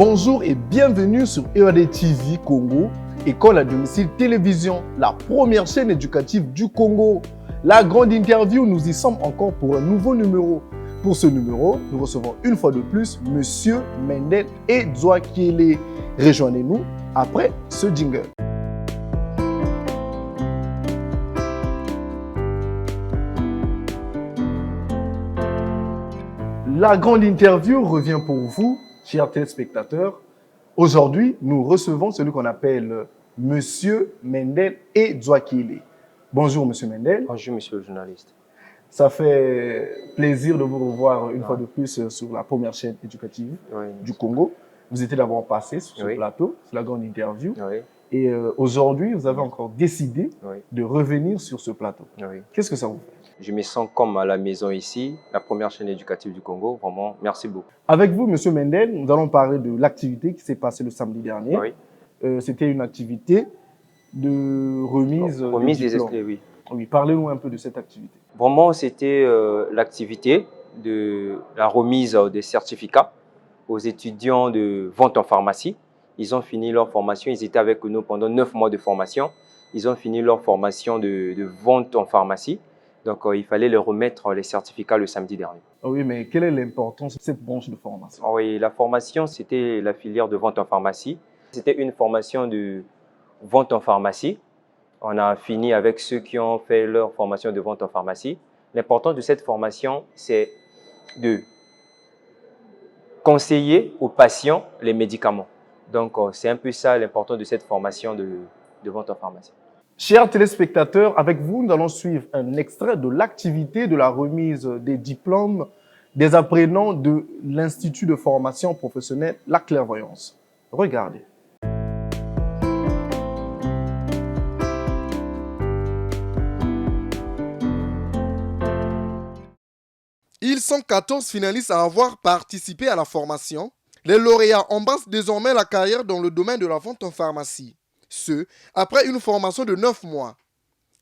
Bonjour et bienvenue sur EAD TV Congo, école à domicile télévision, la première chaîne éducative du Congo. La grande interview, nous y sommes encore pour un nouveau numéro. Pour ce numéro, nous recevons une fois de plus Monsieur Mendel Edouakiele. Rejoignez-nous après ce jingle. La grande interview revient pour vous, chers téléspectateurs. Aujourd'hui, nous recevons celui qu'on appelle Monsieur Mendel Edouakiele. Bonjour, Monsieur Mendel. Bonjour, monsieur le journaliste. Ça fait plaisir de vous revoir une fois de plus sur la première chaîne éducative du Congo. Vous étiez d'abord passé sur ce plateau, sur la grande interview. Et aujourd'hui, vous avez encore décidé de revenir sur ce plateau. Qu'est-ce que ça vous fait? Je me sens comme à la maison ici, la première chaîne éducative du Congo. Vraiment, merci beaucoup. Avec vous, Monsieur Mendel, nous allons parler de l'activité qui s'est passée le samedi dernier. C'était une activité de remise des diplômes. Oui, parlez-nous un peu de cette activité. Vraiment, c'était l'activité de la remise des certificats aux étudiants de vente en pharmacie. Ils ont fini leur formation, ils étaient avec nous pendant 9 mois de formation. Ils ont fini leur formation de vente en pharmacie. Donc, il fallait leur remettre les certificats le samedi dernier. Oui, mais quelle est l'importance de cette branche de formation? Oui, la formation, c'était la filière de vente en pharmacie. C'était une formation de vente en pharmacie. On a fini avec ceux qui ont fait leur formation de vente en pharmacie. L'importance de cette formation, c'est de conseiller aux patients les médicaments. Donc, c'est un peu ça l'importance de cette formation de vente en pharmacie. Chers téléspectateurs, avec vous, nous allons suivre un extrait de l'activité de la remise des diplômes des apprenants de l'Institut de formation professionnelle La Clairvoyance. Regardez. Ils sont 14 finalistes à avoir participé à la formation. Les lauréats embrassent désormais la carrière dans le domaine de la vente en pharmacie. Ce, après une formation de 9 mois.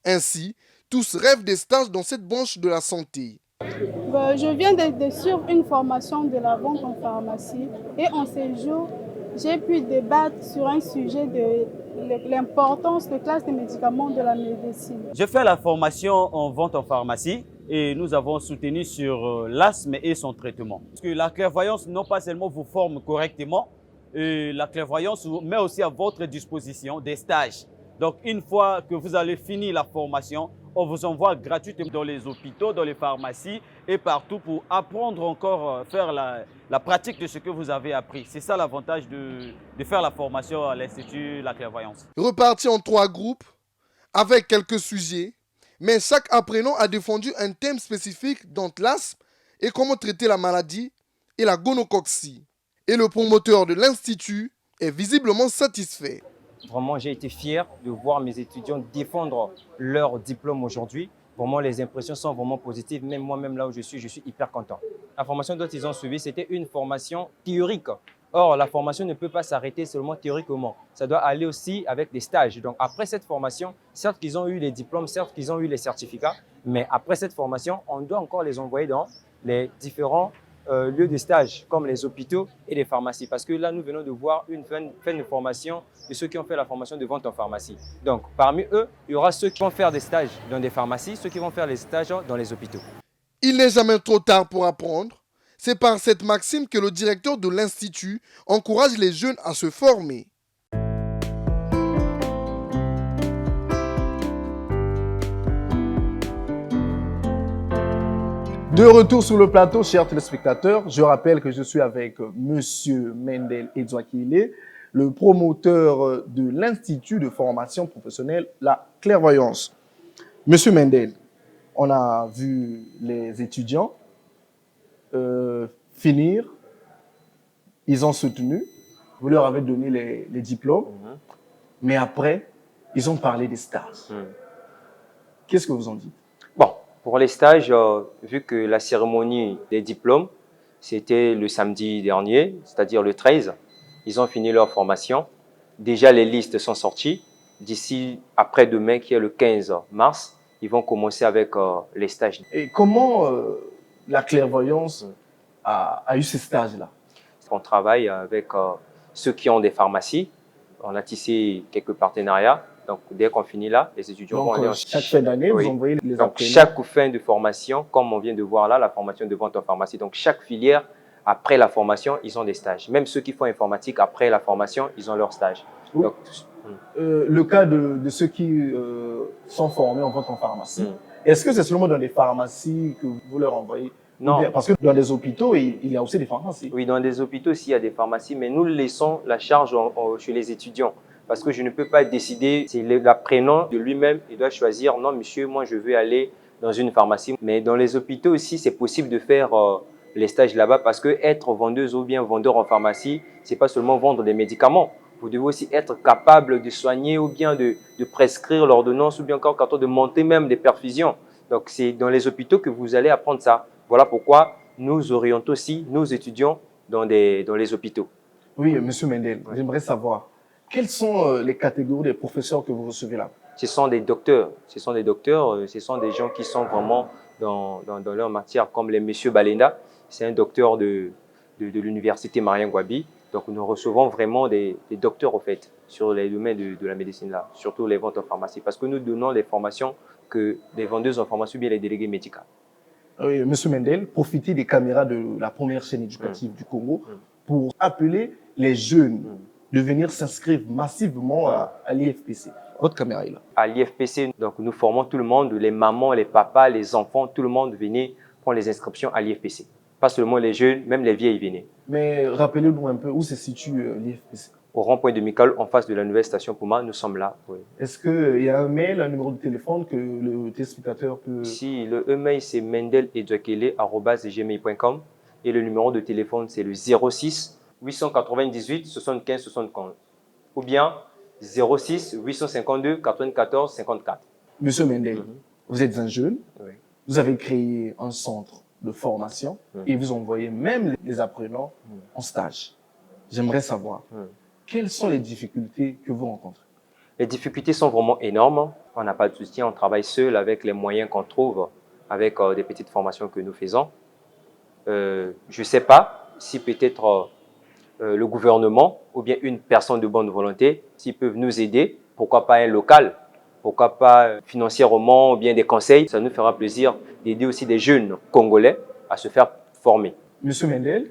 Ainsi, tous rêvent des stages dans cette branche de la santé. Je viens de suivre une formation de la vente en pharmacie et en ces jours, j'ai pu débattre sur un sujet de l'importance de classe des médicaments de la médecine. J'ai fait la formation en vente en pharmacie et nous avons soutenu sur l'asthme et son traitement. Parce que la clairvoyance non pas seulement vous forme correctement, la clairvoyance met aussi à votre disposition des stages. Donc, une fois que vous allez finir la formation, on vous envoie gratuitement dans les hôpitaux, dans les pharmacies et partout pour apprendre encore, faire la pratique de ce que vous avez appris. C'est ça l'avantage de faire la formation à l'Institut La Clairvoyance. Repartis en 3 groupes avec quelques sujets, mais chaque apprenant a défendu un thème spécifique dont l'asthme et comment traiter la maladie et la gonococcie. Et le promoteur de l'Institut est visiblement satisfait. Vraiment, j'ai été fier de voir mes étudiants défendre leur diplôme aujourd'hui. Vraiment, les impressions sont vraiment positives. Même moi-même, là où je suis hyper content. La formation dont ils ont suivi, c'était une formation théorique. Or, la formation ne peut pas s'arrêter seulement théoriquement. Ça doit aller aussi avec des stages. Donc, après cette formation, certes qu'ils ont eu les diplômes, certes qu'ils ont eu les certificats, mais après cette formation, on doit encore les envoyer dans les différents lieux de stage, comme les hôpitaux et les pharmacies. Parce que là, nous venons de voir une fin de formation de ceux qui ont fait la formation de vente en pharmacie. Donc, parmi eux, il y aura ceux qui vont faire des stages dans des pharmacies, ceux qui vont faire les stages dans les hôpitaux. Il n'est jamais trop tard pour apprendre. C'est par cette maxime que le directeur de l'Institut encourage les jeunes à se former. De retour sur le plateau, chers téléspectateurs, je rappelle que je suis avec Monsieur Mendel Edouakiele, le promoteur de l'Institut de formation professionnelle La Clairvoyance. Monsieur Mendel, on a vu les étudiants finir, ils ont soutenu, vous leur avez donné les diplômes, mais après, ils ont parlé des stages. Qu'est-ce que vous en dites? Bon, pour les stages, vu que la cérémonie des diplômes, c'était le samedi dernier, c'est-à-dire le 13, ils ont fini leur formation. Déjà, les listes sont sorties. D'ici après-demain, qui est le 15 mars, ils vont commencer avec les stages. Et comment la clairvoyance a eu ces stages-là? On travaille avec ceux qui ont des pharmacies. On a tissé quelques partenariats. Donc, dès qu'on finit là, les étudiants vont aller chaque fin d'année, Oui. vous envoyez les Donc, apprenants. chaque fin de formation, comme on vient de voir là, la formation de vente en pharmacie. Donc, chaque filière, après la formation, ils ont des stages. Même ceux qui font informatique, après la formation, ils ont leur stage. Oui. Donc, Le cas de ceux qui sont formés en vente en pharmacie, est-ce que c'est seulement dans les pharmacies que vous leur envoyez? non. Parce que dans les hôpitaux, il y a aussi des pharmacies. Oui, dans des hôpitaux aussi, il y a des pharmacies, mais nous laissons la charge chez les étudiants. Parce que je ne peux pas décider, c'est l'apprenant de lui-même, il doit choisir, non monsieur, moi je veux aller dans une pharmacie. Mais dans les hôpitaux aussi, c'est possible de faire les stages là-bas parce que être vendeuse ou bien vendeur en pharmacie, c'est pas seulement vendre des médicaments. Vous devez aussi être capable de soigner ou bien de prescrire l'ordonnance ou bien encore quand on de monter même des perfusions. Donc c'est dans les hôpitaux que vous allez apprendre ça. Voilà pourquoi nous orientons aussi nos étudiants dans les hôpitaux. Oui, monsieur Mendel, j'aimerais savoir, quelles sont les catégories des professeurs que vous recevez là? Ce sont des docteurs, ce sont des gens qui sont vraiment dans leur matière, comme les monsieur Balenda, c'est un docteur de l'université Marien Gwabi. Donc nous recevons vraiment des docteurs au fait sur les domaines de la médecine là, surtout les ventes en pharmacie, parce que nous donnons les formations que les vendeuses en pharmacie ou bien les délégués médicaux. Oui, monsieur Mendel, profitez des caméras de la première chaîne éducative du Congo pour appeler les jeunes de venir s'inscrire massivement à l'IFPC. Votre caméra est là. À l'IFPC, donc nous formons tout le monde, les mamans, les papas, les enfants, tout le monde venait prendre les inscriptions à l'IFPC. Pas seulement les jeunes, même les vieilles venaient. Mais rappelez-nous un peu où se situe l'IFPC. Au rond-point de Mikal, en face de la nouvelle station Puma, nous sommes là. Oui. Est-ce qu'il y a un mail, un numéro de téléphone que le téléspectateur peut... Si, le email c'est mendeledouakele@gmail.com et le numéro de téléphone c'est le 06 898 75 75 ou bien 06 852 94 54. Monsieur Mendel, vous êtes un jeune, vous avez créé un centre de formation et vous envoyez même les apprenants en stage. J'aimerais savoir, quelles sont les difficultés que vous rencontrez? Les difficultés sont vraiment énormes. On n'a pas de soutien, on travaille seul avec les moyens qu'on trouve, avec des petites formations que nous faisons. Je ne sais pas si peut-être le gouvernement ou bien une personne de bonne volonté, s'ils peuvent nous aider, pourquoi pas un local, pourquoi pas financièrement ou bien des conseils. Ça nous fera plaisir d'aider aussi des jeunes Congolais à se faire former. Monsieur Mendel,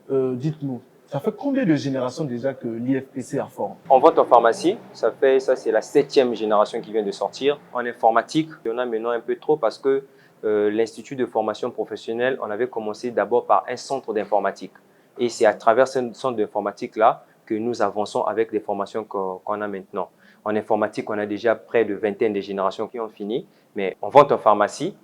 dites-nous, ça fait combien de générations déjà que l'IFPC a formé? En vente en pharmacie, ça c'est la 7e génération qui vient de sortir. En informatique, il y en a maintenant un peu trop parce que l'Institut de formation professionnelle, on avait commencé d'abord par un centre d'informatique. Et c'est à travers ce centre d'informatique-là que nous avançons avec les formations qu'on a maintenant. En informatique, on a déjà près de vingtaine de générations qui ont fini. Mais en vente en pharmacie,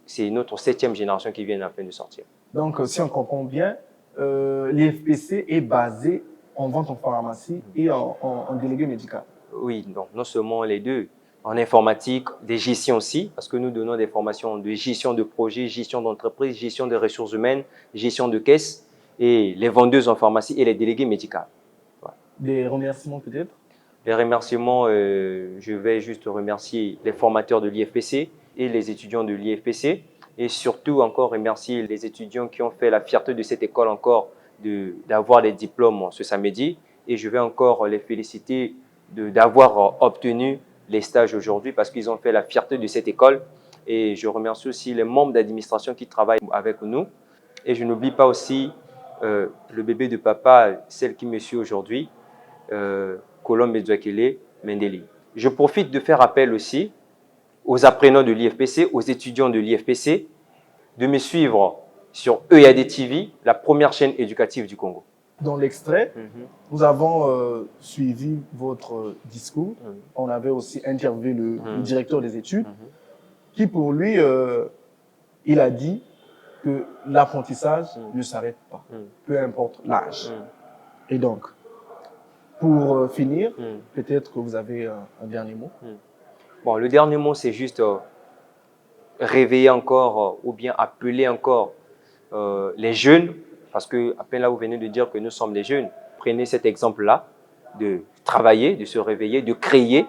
c'est notre 7e génération qui vient à peine de sortir. Donc, si on comprend bien, l'IFPC est basé en vente en pharmacie et en délégué médical. Oui, donc non seulement les deux. En informatique, des gestions aussi, parce que nous donnons des formations de gestion de projet, gestion d'entreprise, gestion de ressources humaines, gestion de caisse, et les vendeuses en pharmacie et les délégués médicaux. Voilà. Des remerciements peut-être? Les remerciements, je vais juste remercier les formateurs de l'IFPC et les étudiants de l'IFPC. Et surtout encore remercier les étudiants qui ont fait la fierté de cette école encore d'avoir les diplômes ce samedi. Et je vais encore les féliciter d'avoir obtenu les stages aujourd'hui parce qu'ils ont fait la fierté de cette école. Et je remercie aussi les membres d'administration qui travaillent avec nous. Et je n'oublie pas aussi le bébé de papa, celle qui me suit aujourd'hui, Colombe Douakele Mendeli. Je profite de faire appel aussi aux apprenants de l'IFPC, aux étudiants de l'IFPC, de me suivre sur EAD TV, la première chaîne éducative du Congo. Dans l'extrait, nous avons suivi votre discours. On avait aussi interviewé le directeur des études, qui pour lui, il a dit que l'apprentissage ne s'arrête pas, peu importe l'âge. Et donc, pour finir, peut-être que vous avez un dernier mot. Bon, le dernier mot, c'est juste réveiller encore ou bien appeler encore les jeunes, parce que à peine là, vous venez de dire que nous sommes des jeunes. Prenez cet exemple-là, de travailler, de se réveiller, de créer.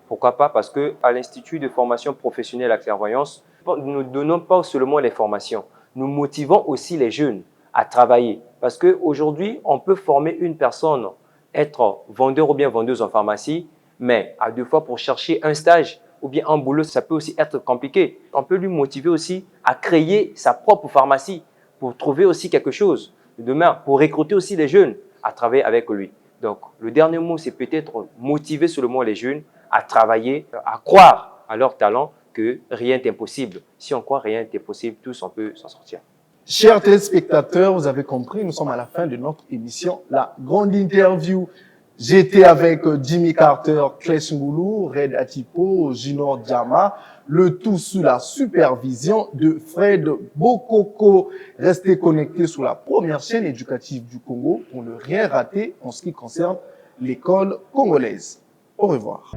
Pourquoi pas? Parce qu'à l'Institut de formation professionnelle à Clairvoyance, nous ne donnons pas seulement les formations, nous motivons aussi les jeunes à travailler. Parce qu'aujourd'hui, on peut former une personne, être vendeur ou bien vendeuse en pharmacie, mais à 2 fois pour chercher un stage ou bien un boulot, ça peut aussi être compliqué. On peut lui motiver aussi à créer sa propre pharmacie pour trouver aussi quelque chose demain, pour recruter aussi les jeunes à travailler avec lui. Donc, le dernier mot, c'est peut-être motiver seulement les jeunes à travailler, à croire à leur talent, que rien n'est impossible. Si on croit rien n'est possible, tous on peut s'en sortir. Chers téléspectateurs, vous avez compris, nous sommes à la fin de notre émission, la grande interview. J'étais avec Jimmy Carter, Clash Ngoulou, Red Atipo, Junior Diama, le tout sous la supervision de Fred Bokoko. Restez connectés sur la première chaîne éducative du Congo pour ne rien rater en ce qui concerne l'école congolaise. Au revoir.